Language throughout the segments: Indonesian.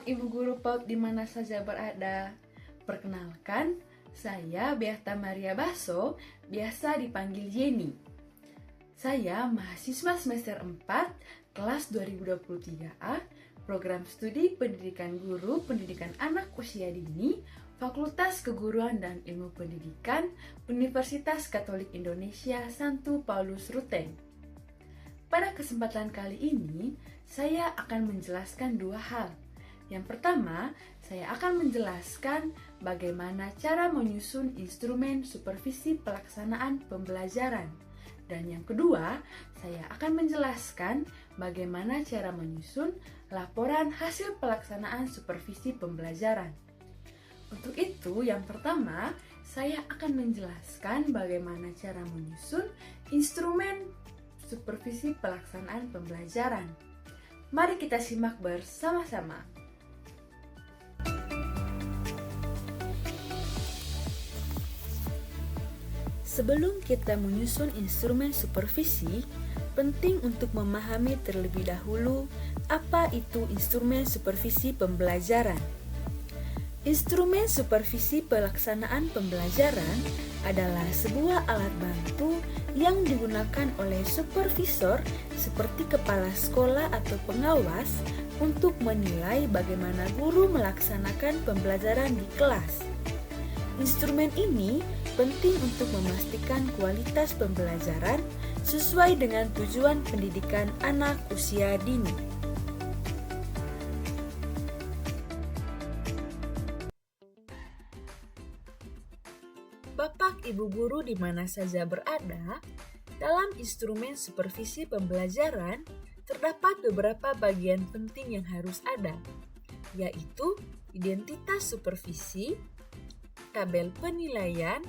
Bapak Ibu Guru PAUD di mana saja berada. Perkenalkan, saya Beata Maria Basso, biasa dipanggil Jenny. Saya mahasiswa semester 4, kelas 2023A, program studi Pendidikan Guru Pendidikan Anak Usia Dini, Fakultas Keguruan dan Ilmu Pendidikan, Universitas Katolik Indonesia Santo Paulus Ruteng. Pada kesempatan kali ini, saya akan menjelaskan dua hal. Yang pertama, saya akan menjelaskan bagaimana cara menyusun instrumen supervisi pelaksanaan pembelajaran. Dan yang kedua, saya akan menjelaskan bagaimana cara menyusun laporan hasil pelaksanaan supervisi pembelajaran. Untuk itu, yang pertama, saya akan menjelaskan bagaimana cara menyusun instrumen supervisi pelaksanaan pembelajaran. Mari kita simak bersama-sama. Sebelum kita menyusun instrumen supervisi, penting untuk memahami terlebih dahulu apa itu instrumen supervisi pembelajaran. Instrumen supervisi pelaksanaan pembelajaran adalah sebuah alat bantu yang digunakan oleh supervisor seperti kepala sekolah atau pengawas untuk menilai bagaimana guru melaksanakan pembelajaran di kelas. Instrumen ini penting untuk memastikan kualitas pembelajaran sesuai dengan tujuan pendidikan anak usia dini. Bapak Ibu Guru di mana saja berada, dalam instrumen supervisi pembelajaran terdapat beberapa bagian penting yang harus ada, yaitu identitas supervisi, tabel penilaian,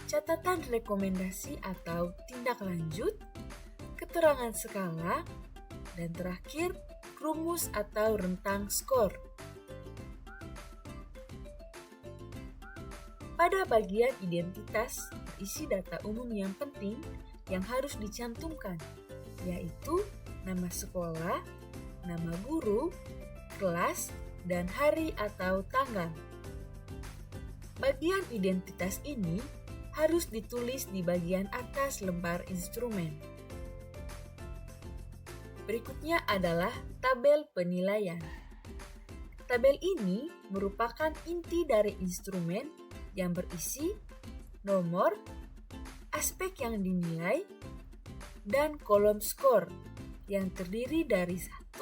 catatan rekomendasi atau tindak lanjut, keterangan skala, dan terakhir rumus atau rentang skor. Pada bagian identitas berisi data umum yang penting yang harus dicantumkan, yaitu nama sekolah, nama guru, kelas, dan hari atau tanggal. Bagian identitas ini harus ditulis di bagian atas lembar instrumen. Berikutnya adalah tabel penilaian. Tabel ini merupakan inti dari instrumen yang berisi nomor, aspek yang dinilai, dan kolom skor yang terdiri dari 1,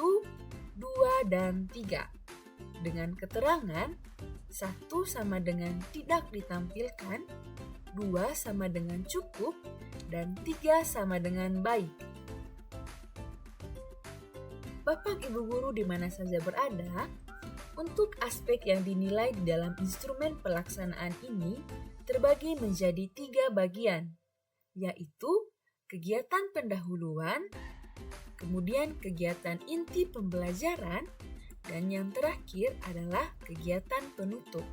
2, dan 3 dengan keterangan 1 sama dengan tidak ditampilkan, 2 sama dengan cukup, dan 3 sama dengan baik. Bapak Ibu Guru di mana saja berada, untuk aspek yang dinilai di dalam instrumen pelaksanaan ini terbagi menjadi 3 bagian, yaitu kegiatan pendahuluan, kemudian kegiatan inti pembelajaran, dan yang terakhir adalah kegiatan penutup.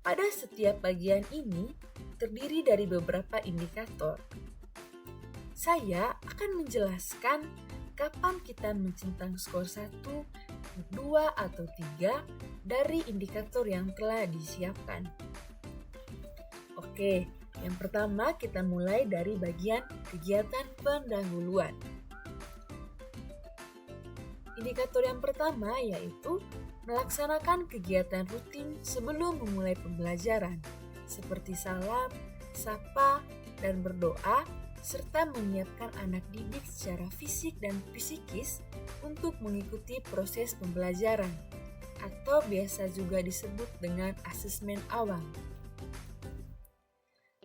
Pada setiap bagian ini terdiri dari beberapa indikator. Saya akan menjelaskan kapan kita mencentang skor 1, 2, atau 3 dari indikator yang telah disiapkan. Oke, yang pertama kita mulai dari bagian kegiatan pendahuluan. Indikator yang pertama yaitu melaksanakan kegiatan rutin sebelum memulai pembelajaran, seperti salam, sapa, dan berdoa, serta menyiapkan anak didik secara fisik dan psikis untuk mengikuti proses pembelajaran, atau biasa juga disebut dengan asesmen awal.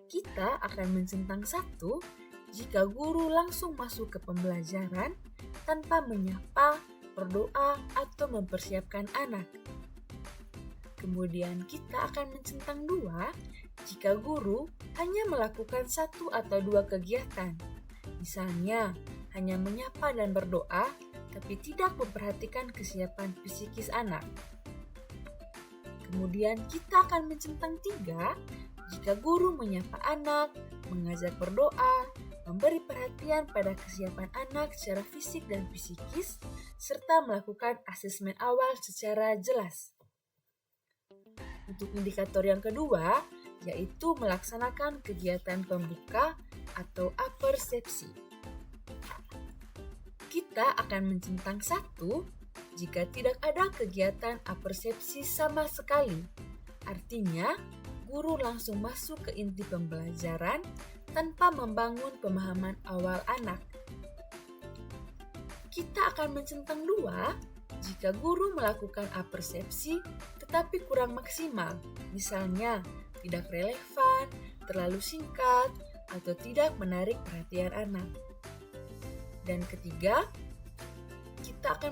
Kita akan mencentang 1 jika guru langsung masuk ke pembelajaran tanpa menyapa, berdoa, atau mempersiapkan anak. Kemudian kita akan mencentang 2 jika guru hanya melakukan 1 atau 2 kegiatan, misalnya hanya menyapa dan berdoa, tapi tidak memperhatikan kesiapan psikis anak. Kemudian kita akan mencentang 3 jika guru menyapa anak, mengajak berdoa, memberi perhatian pada kesiapan anak secara fisik dan psikis, serta melakukan asesmen awal secara jelas. Untuk indikator yang kedua, yaitu melaksanakan kegiatan pembuka atau apersepsi. Kita akan mencentang 1 jika tidak ada kegiatan apersepsi sama sekali. Artinya, guru langsung masuk ke inti pembelajaran tanpa membangun pemahaman awal anak. Kita akan mencentang 2 jika guru melakukan apersepsi tetapi kurang maksimal. Misalnya, tidak relevan, terlalu singkat, atau tidak menarik perhatian anak. Dan ketiga, kita akan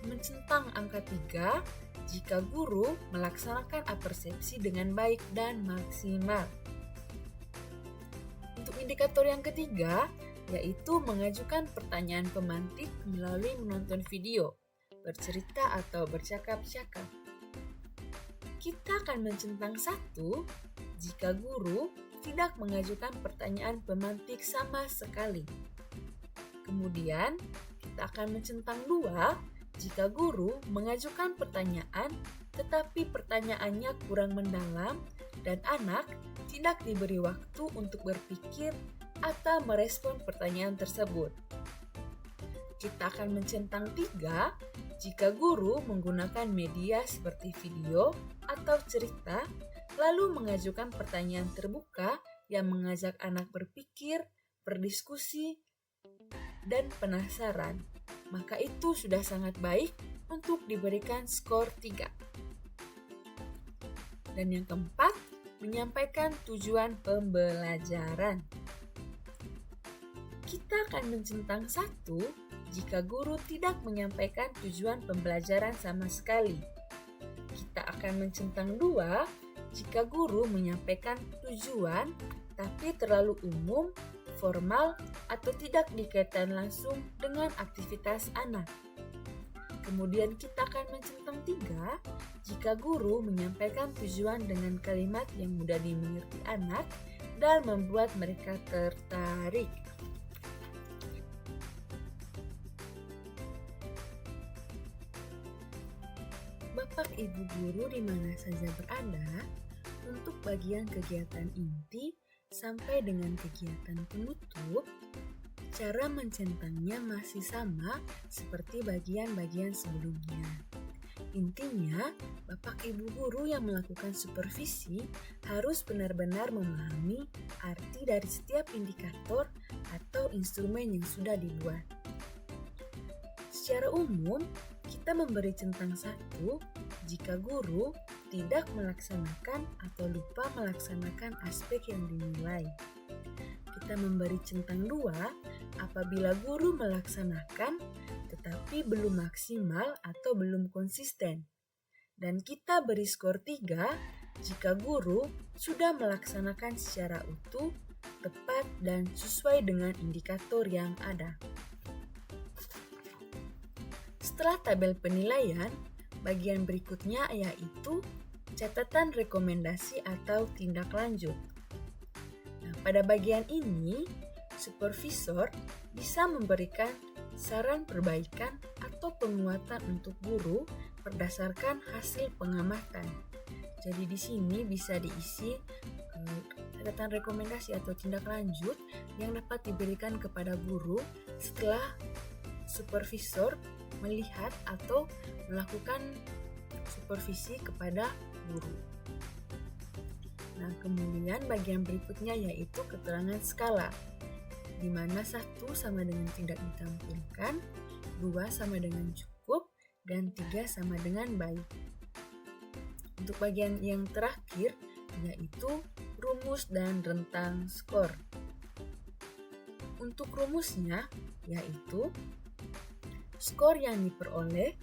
mencentang angka 3 jika guru melaksanakan apersepsi dengan baik dan maksimal. Untuk indikator yang ketiga, yaitu mengajukan pertanyaan pemantik melalui menonton video, bercerita atau bercakap-cakap. Kita akan mencentang 1 jika guru tidak mengajukan pertanyaan pemantik sama sekali. Kemudian, kita akan mencentang 2 jika guru mengajukan pertanyaan tetapi pertanyaannya kurang mendalam dan anak tidak diberi waktu untuk berpikir atau merespon pertanyaan tersebut. Kita akan mencentang 3 jika guru menggunakan media seperti video atau cerita lalu mengajukan pertanyaan terbuka yang mengajak anak berpikir, berdiskusi, dan penasaran, maka itu sudah sangat baik untuk diberikan skor 3. Dan yang keempat, menyampaikan tujuan pembelajaran. Kita akan mencentang 1 jika guru tidak menyampaikan tujuan pembelajaran sama sekali. Kita akan mencentang 2 jika guru menyampaikan tujuan tapi terlalu umum, formal, atau tidak dikaitkan langsung dengan aktivitas anak. Kemudian kita akan mencentang 3 jika guru menyampaikan tujuan dengan kalimat yang mudah dimengerti anak dan membuat mereka tertarik. Bapak Ibu guru di mana saja berada, untuk bagian kegiatan inti sampai dengan kegiatan penutup, cara mencentangnya masih sama seperti bagian-bagian sebelumnya. Intinya, Bapak Ibu guru yang melakukan supervisi harus benar-benar memahami arti dari setiap indikator atau instrumen yang sudah dibuat. Secara umum, kita memberi centang 1 jika guru tidak melaksanakan atau lupa melaksanakan aspek yang dinilai. Kita memberi centang 2 apabila guru melaksanakan tetapi belum maksimal atau belum konsisten. Dan kita beri skor 3 jika guru sudah melaksanakan secara utuh, tepat, dan sesuai dengan indikator yang ada. Setelah tabel penilaian, bagian berikutnya yaitu catatan rekomendasi atau tindak lanjut. Nah, pada bagian ini, supervisor bisa memberikan saran perbaikan atau penguatan untuk guru berdasarkan hasil pengamatan. Jadi di sini bisa diisi catatan rekomendasi atau tindak lanjut yang dapat diberikan kepada guru setelah supervisor melihat atau melakukan supervisi kepada guru. Nah, kemudian bagian berikutnya yaitu keterangan skala, di mana 1 sama dengan tidak ditampilkan, 2 sama dengan cukup, dan 3 sama dengan baik. Untuk bagian yang terakhir yaitu rumus dan rentang skor. Untuk rumusnya yaitu skor yang diperoleh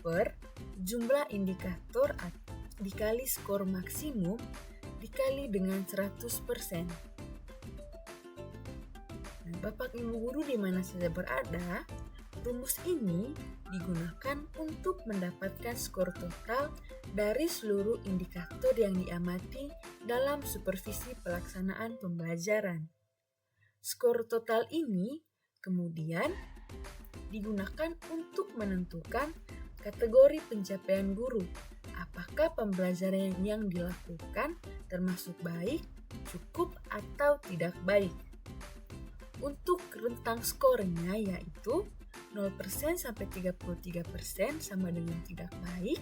per jumlah indikator dikali skor maksimum dikali dengan 100%. Nah, Bapak Ibu guru di mana saja berada, rumus ini digunakan untuk mendapatkan skor total dari seluruh indikator yang diamati dalam supervisi pelaksanaan pembelajaran. Skor total ini kemudian digunakan untuk menentukan kategori pencapaian guru. Apakah pembelajaran yang dilakukan termasuk baik, cukup, atau tidak baik. Untuk rentang skornya yaitu 0% sampai 33% sama dengan tidak baik,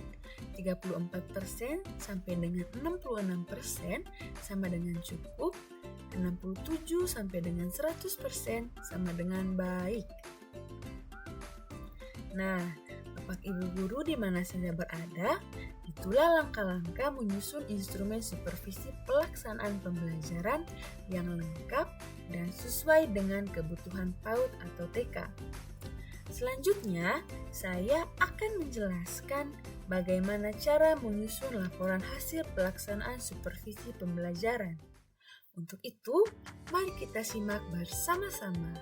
34% sampai dengan 66% sama dengan cukup, 67 sampai dengan 100% sama dengan baik. Nah, Bapak Ibu guru di mana saja berada, itulah langkah-langkah menyusun instrumen supervisi pelaksanaan pembelajaran yang lengkap dan sesuai dengan kebutuhan PAUD atau TK. Selanjutnya, saya akan menjelaskan bagaimana cara menyusun laporan hasil pelaksanaan supervisi pembelajaran. Untuk itu, mari kita simak bersama-sama.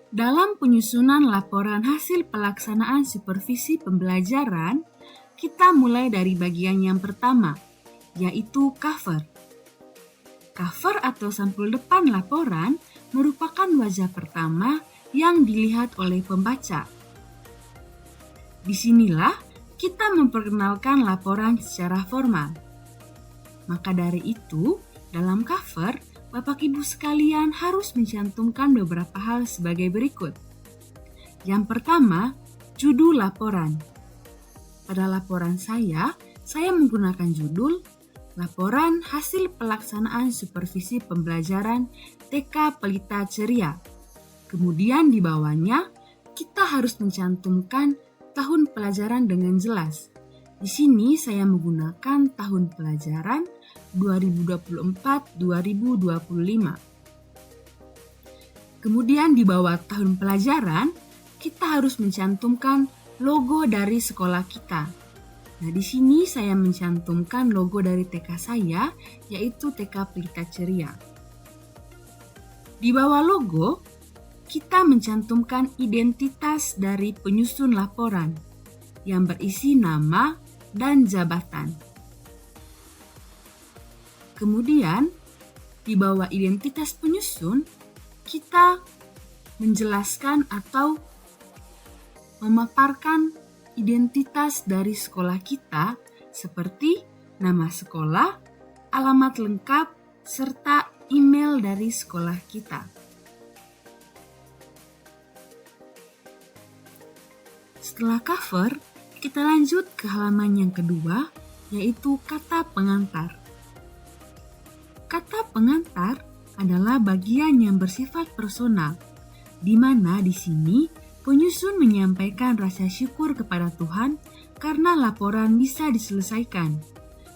Dalam penyusunan laporan hasil pelaksanaan supervisi pembelajaran, kita mulai dari bagian yang pertama, yaitu cover. Cover atau sampul depan laporan merupakan wajah pertama yang dilihat oleh pembaca. Disinilah kita memperkenalkan laporan secara formal. Maka dari itu, dalam cover, Bapak Ibu sekalian harus mencantumkan beberapa hal sebagai berikut. Yang pertama, judul laporan. Pada laporan saya menggunakan judul Laporan Hasil Pelaksanaan Supervisi Pembelajaran TK Pelita Ceria. Kemudian di bawahnya, kita harus mencantumkan tahun pelajaran dengan jelas. Di sini saya menggunakan tahun pelajaran 2024-2025. Kemudian di bawah tahun pelajaran, kita harus mencantumkan logo dari sekolah kita. Nah, di sini saya mencantumkan logo dari TK saya, yaitu TK Pelita Ceria. Di bawah logo, kita mencantumkan identitas dari penyusun laporan yang berisi nama dan jabatan. Kemudian, di bawah identitas penyusun, kita menjelaskan atau memaparkan identitas dari sekolah kita seperti nama sekolah, alamat lengkap, serta email dari sekolah kita. Setelah cover, kita lanjut ke halaman yang kedua, yaitu kata pengantar. Kata pengantar adalah bagian yang bersifat personal, di mana di sini penyusun menyampaikan rasa syukur kepada Tuhan karena laporan bisa diselesaikan.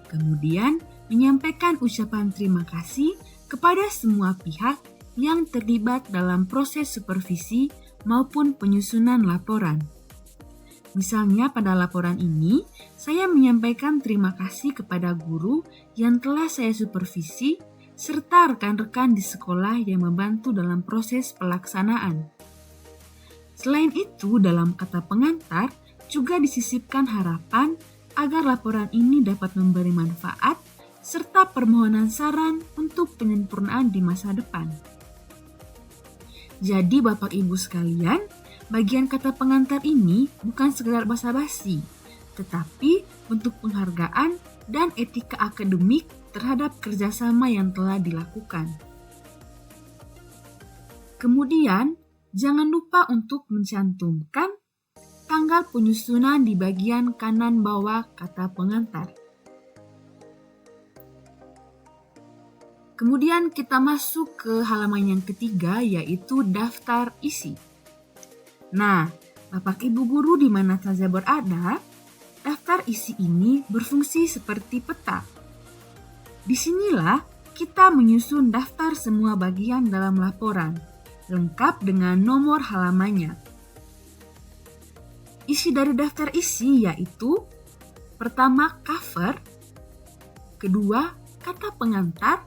Kemudian menyampaikan ucapan terima kasih kepada semua pihak yang terlibat dalam proses supervisi maupun penyusunan laporan. Misalnya pada laporan ini, saya menyampaikan terima kasih kepada guru yang telah saya supervisi, serta rekan-rekan di sekolah yang membantu dalam proses pelaksanaan. Selain itu, dalam kata pengantar juga disisipkan harapan agar laporan ini dapat memberi manfaat, serta permohonan saran untuk penyempurnaan di masa depan. Jadi Bapak Ibu sekalian, bagian kata pengantar ini bukan sekedar basa-basi, tetapi bentuk penghargaan dan etika akademik terhadap kerjasama yang telah dilakukan. Kemudian, jangan lupa untuk mencantumkan tanggal penyusunan di bagian kanan bawah kata pengantar. Kemudian kita masuk ke halaman yang ketiga, yaitu daftar isi. Nah, Bapak Ibu guru di mana saja berada, daftar isi ini berfungsi seperti peta. Disinilah kita menyusun daftar semua bagian dalam laporan, lengkap dengan nomor halamannya. Isi dari daftar isi yaitu pertama cover, kedua kata pengantar,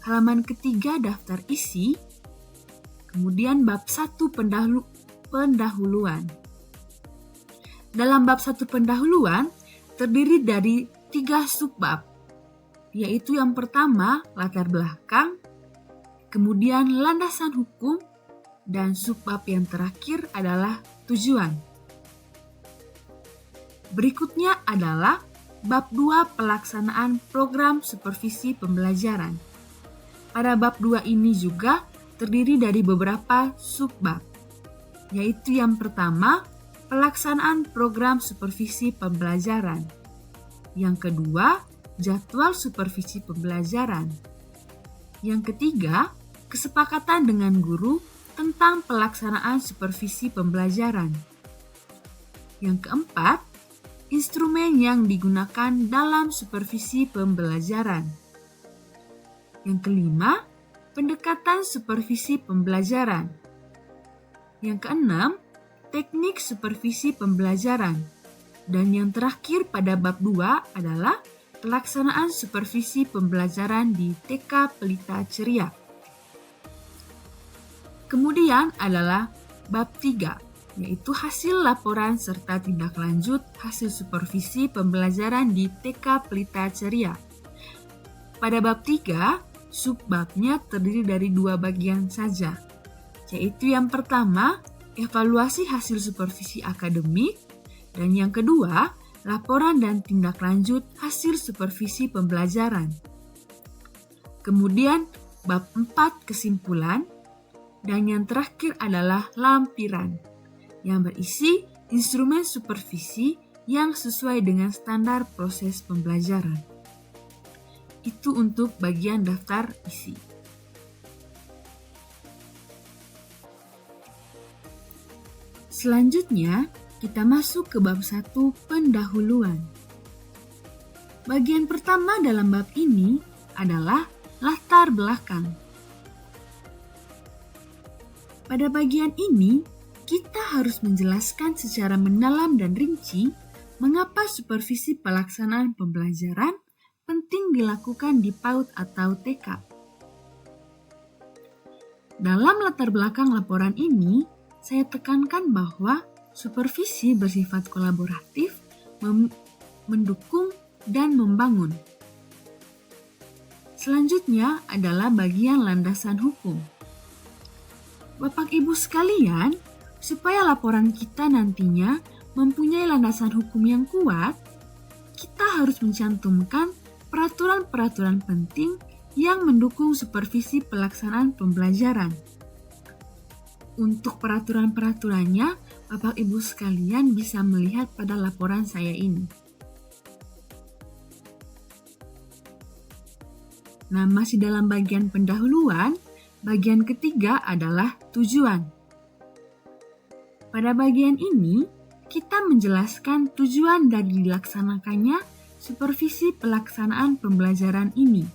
halaman ketiga daftar isi, kemudian bab 1 pendahuluan. Dalam bab 1 pendahuluan terdiri dari 3 subbab, yaitu yang pertama latar belakang, kemudian landasan hukum, dan subbab yang terakhir adalah tujuan. Berikutnya adalah bab 2 pelaksanaan program supervisi pembelajaran. Pada bab 2 ini juga terdiri dari beberapa subbab, yaitu yang pertama pelaksanaan program supervisi pembelajaran. Yang kedua, jadwal supervisi pembelajaran. Yang ketiga, kesepakatan dengan guru tentang pelaksanaan supervisi pembelajaran. Yang keempat, instrumen yang digunakan dalam supervisi pembelajaran. Yang kelima, pendekatan supervisi pembelajaran. Yang keenam, teknik supervisi pembelajaran. Dan yang terakhir pada bab 2 adalah pelaksanaan supervisi pembelajaran di TK Pelita Ceria. Kemudian adalah bab 3, yaitu hasil laporan serta tindak lanjut hasil supervisi pembelajaran di TK Pelita Ceria. Pada bab 3, subbabnya terdiri dari 2 bagian saja, yaitu yang pertama, evaluasi hasil supervisi akademik, dan yang kedua, laporan dan tindak lanjut hasil supervisi pembelajaran. Kemudian, bab 4 kesimpulan, dan yang terakhir adalah lampiran, yang berisi instrumen supervisi yang sesuai dengan standar proses pembelajaran. Itu untuk bagian daftar isi. Selanjutnya, kita masuk ke bab 1 pendahuluan. Bagian pertama dalam bab ini adalah latar belakang. Pada bagian ini, kita harus menjelaskan secara mendalam dan rinci mengapa supervisi pelaksanaan pembelajaran penting dilakukan di PAUD atau TK. Dalam latar belakang laporan ini, saya tekankan bahwa supervisi bersifat kolaboratif, mendukung, dan membangun. Selanjutnya adalah bagian landasan hukum. Bapak Ibu sekalian, supaya laporan kita nantinya mempunyai landasan hukum yang kuat, kita harus mencantumkan peraturan-peraturan penting yang mendukung supervisi pelaksanaan pembelajaran. Untuk peraturan-peraturannya, Bapak Ibu sekalian bisa melihat pada laporan saya ini. Nah, masih dalam bagian pendahuluan, bagian ketiga adalah tujuan. Pada bagian ini, kita menjelaskan tujuan dari dilaksanakannya supervisi pelaksanaan pembelajaran ini.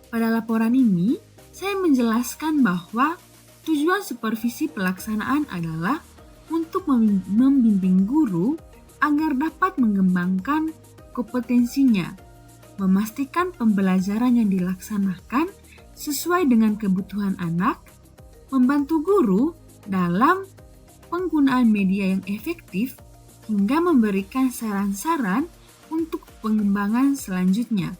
Pada laporan ini, saya menjelaskan bahwa tujuan supervisi pelaksanaan adalah untuk membimbing guru agar dapat mengembangkan kompetensinya, memastikan pembelajaran yang dilaksanakan sesuai dengan kebutuhan anak, membantu guru dalam penggunaan media yang efektif, hingga memberikan saran-saran untuk pengembangan selanjutnya.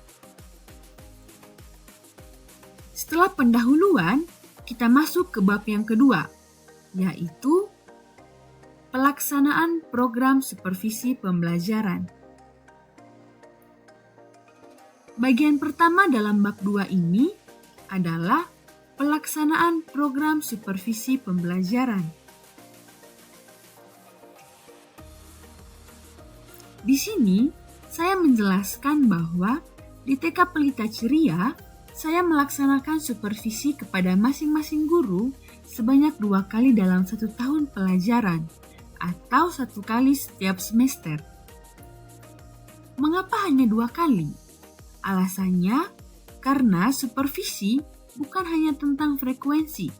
Setelah pendahuluan, kita masuk ke bab yang kedua, yaitu pelaksanaan program supervisi pembelajaran. Bagian pertama dalam bab 2 ini adalah pelaksanaan program supervisi pembelajaran. Di sini, saya menjelaskan bahwa di TK Pelita Ceria, saya melaksanakan supervisi kepada masing-masing guru sebanyak 2 kali dalam 1 tahun pelajaran, atau 1 kali setiap semester. Mengapa hanya 2 kali? Alasannya, karena supervisi bukan hanya tentang frekuensi,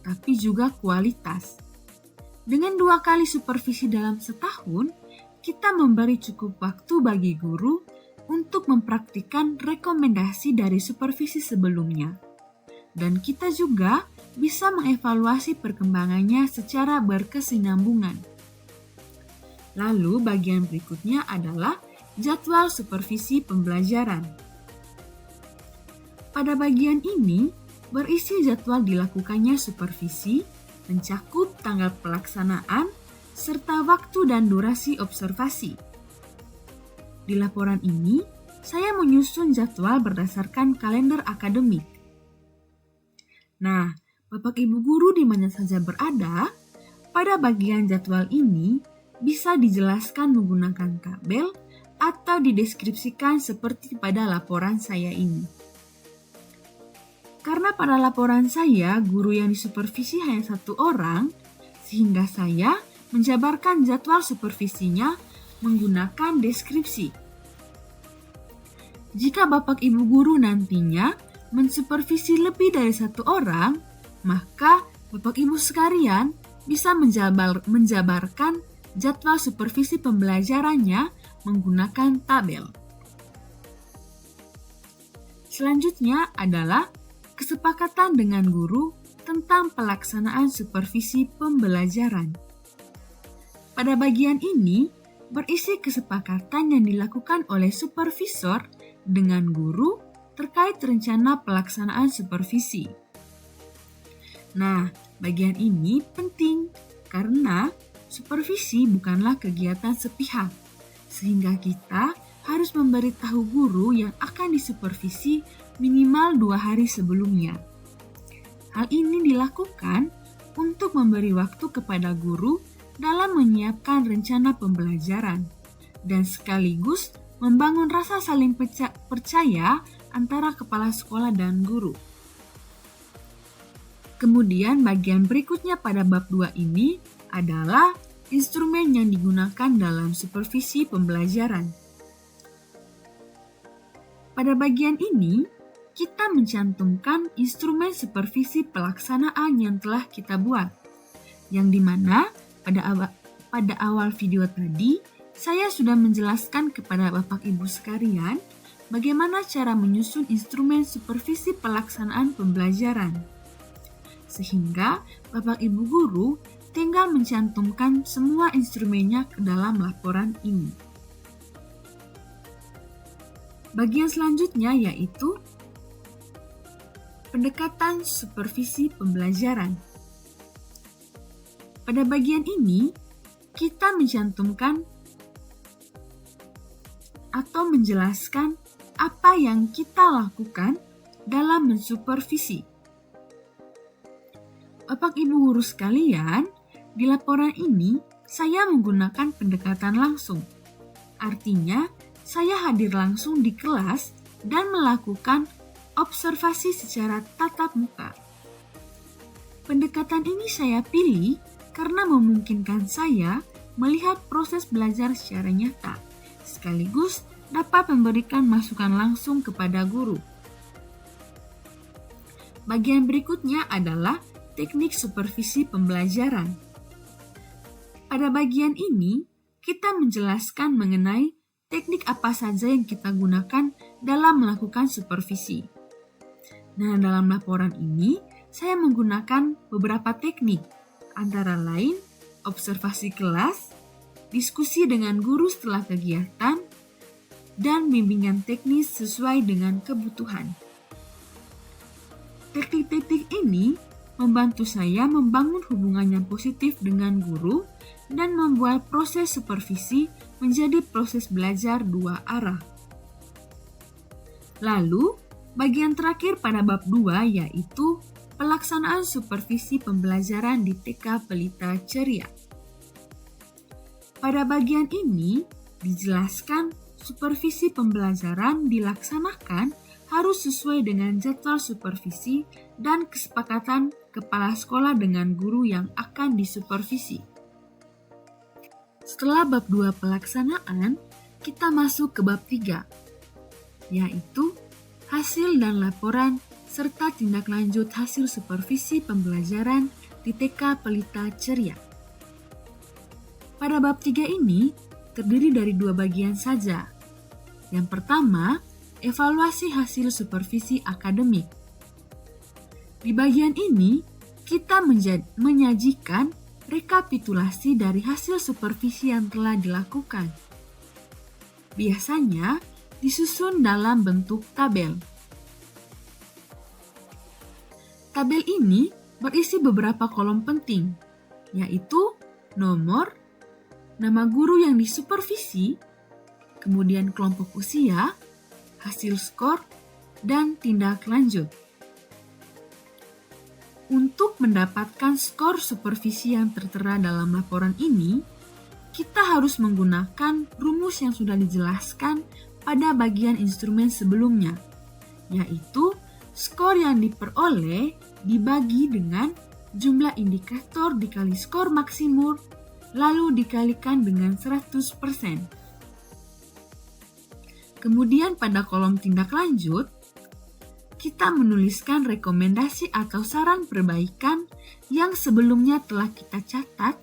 tapi juga kualitas. Dengan 2 kali supervisi dalam setahun, kita memberi cukup waktu bagi guru untuk mempraktikkan rekomendasi dari supervisi sebelumnya. Dan kita juga bisa mengevaluasi perkembangannya secara berkesinambungan. Lalu bagian berikutnya adalah jadwal supervisi pembelajaran. Pada bagian ini berisi jadwal dilakukannya supervisi, mencakup tanggal pelaksanaan, serta waktu dan durasi observasi. Di laporan ini, saya menyusun jadwal berdasarkan kalender akademik. Nah, Bapak Ibu guru di mana saja berada, pada bagian jadwal ini bisa dijelaskan menggunakan tabel atau dideskripsikan seperti pada laporan saya ini. Karena pada laporan saya, guru yang disupervisi hanya 1 orang, sehingga saya menjabarkan jadwal supervisinya menggunakan deskripsi. Jika Bapak Ibu guru nantinya mensupervisi lebih dari 1 orang, maka Bapak Ibu sekalian bisa menjabarkan jadwal supervisi pembelajarannya menggunakan tabel. Selanjutnya adalah kesepakatan dengan guru tentang pelaksanaan supervisi pembelajaran. Pada bagian ini berisi kesepakatan yang dilakukan oleh supervisor dengan guru terkait rencana pelaksanaan supervisi. Nah, bagian ini penting karena supervisi bukanlah kegiatan sepihak, sehingga kita harus memberitahu guru yang akan disupervisi minimal 2 hari sebelumnya. Hal ini dilakukan untuk memberi waktu kepada guru dalam menyiapkan rencana pembelajaran dan sekaligus membangun rasa saling percaya antara kepala sekolah dan guru. Kemudian bagian berikutnya pada bab 2 ini adalah instrumen yang digunakan dalam supervisi pembelajaran. Pada bagian ini, kita mencantumkan instrumen supervisi pelaksanaan yang telah kita buat, yang dimana pada awal video tadi, saya sudah menjelaskan kepada Bapak Ibu sekalian bagaimana cara menyusun instrumen supervisi pelaksanaan pembelajaran. Sehingga Bapak Ibu guru tinggal mencantumkan semua instrumennya ke dalam laporan ini. Bagian selanjutnya yaitu pendekatan supervisi pembelajaran. Pada bagian ini, kita mencantumkan atau menjelaskan apa yang kita lakukan dalam mensupervisi. Bapak Ibu guru sekalian, di laporan ini saya menggunakan pendekatan langsung. Artinya, saya hadir langsung di kelas dan melakukan observasi secara tatap muka. Pendekatan ini saya pilih karena memungkinkan saya melihat proses belajar secara nyata, sekaligus dapat memberikan masukan langsung kepada guru. Bagian berikutnya adalah teknik supervisi pembelajaran. Pada bagian ini, kita menjelaskan mengenai teknik apa saja yang kita gunakan dalam melakukan supervisi. Nah, dalam laporan ini, saya menggunakan beberapa teknik, antara lain observasi kelas, diskusi dengan guru setelah kegiatan, dan bimbingan teknis sesuai dengan kebutuhan. Teknik-teknik ini membantu saya membangun hubungan yang positif dengan guru dan membuat proses supervisi menjadi proses belajar 2 arah. Lalu, bagian terakhir pada bab 2 yaitu pelaksanaan supervisi pembelajaran di TK Pelita Ceria. Pada bagian ini dijelaskan supervisi pembelajaran dilaksanakan harus sesuai dengan jadwal supervisi dan kesepakatan kepala sekolah dengan guru yang akan disupervisi. Setelah bab 2 pelaksanaan, kita masuk ke bab 3, yaitu hasil dan laporan serta tindak lanjut hasil supervisi pembelajaran di TK Pelita Ceria. Pada bab 3 ini terdiri dari 2 bagian saja. Yang pertama, evaluasi hasil supervisi akademik. Di bagian ini, kita menyajikan rekapitulasi dari hasil supervisi yang telah dilakukan. Biasanya disusun dalam bentuk tabel. Tabel ini berisi beberapa kolom penting, yaitu nomor, nama guru yang disupervisi, kemudian kelompok usia, hasil skor, dan tindak lanjut. Untuk mendapatkan skor supervisi yang tertera dalam laporan ini, kita harus menggunakan rumus yang sudah dijelaskan pada bagian instrumen sebelumnya, yaitu skor yang diperoleh dibagi dengan jumlah indikator dikali skor maksimum, lalu dikalikan dengan 100%. Kemudian pada kolom tindak lanjut, kita menuliskan rekomendasi atau saran perbaikan yang sebelumnya telah kita catat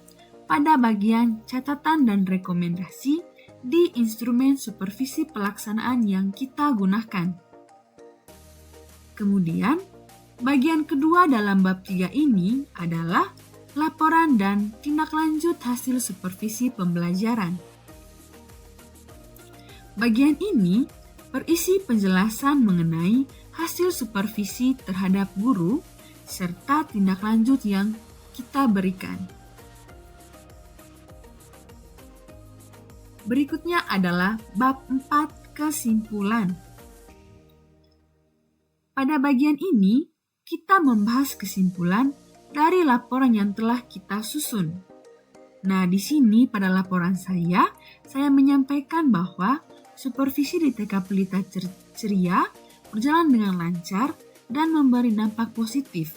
pada bagian catatan dan rekomendasi di instrumen supervisi pelaksanaan yang kita gunakan. Kemudian, bagian kedua dalam bab 3 ini adalah laporan dan tindak lanjut hasil supervisi pembelajaran. Bagian ini berisi penjelasan mengenai hasil supervisi terhadap guru serta tindak lanjut yang kita berikan. Berikutnya adalah bab 4 kesimpulan. Pada bagian ini, kita membahas kesimpulan dari laporan yang telah kita susun. Nah, di sini pada laporan saya menyampaikan bahwa supervisi di TK Pelita Ceria berjalan dengan lancar dan memberi dampak positif.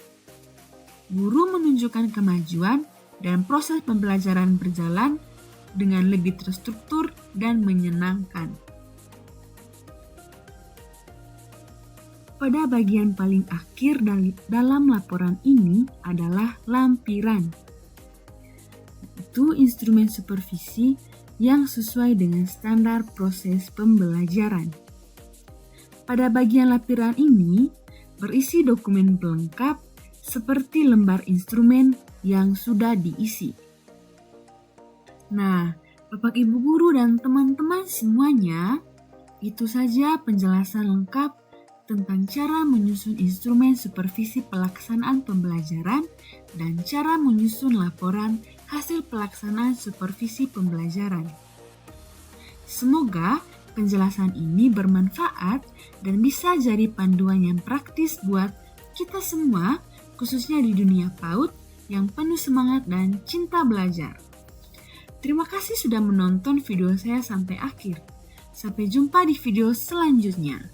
Guru menunjukkan kemajuan dan proses pembelajaran berjalan dengan lebih terstruktur dan menyenangkan. Pada bagian paling akhir dalam laporan ini adalah lampiran. Itu instrumen supervisi yang sesuai dengan standar proses pembelajaran. Pada bagian lampiran ini berisi dokumen pelengkap seperti lembar instrumen yang sudah diisi. Nah, Bapak Ibu guru dan teman-teman semuanya, itu saja penjelasan lengkap tentang cara menyusun instrumen supervisi pelaksanaan pembelajaran dan cara menyusun laporan hasil pelaksanaan supervisi pembelajaran. Semoga penjelasan ini bermanfaat dan bisa jadi panduan yang praktis buat kita semua, khususnya di dunia PAUD yang penuh semangat dan cinta belajar. Terima kasih sudah menonton video saya sampai akhir. Sampai jumpa di video selanjutnya.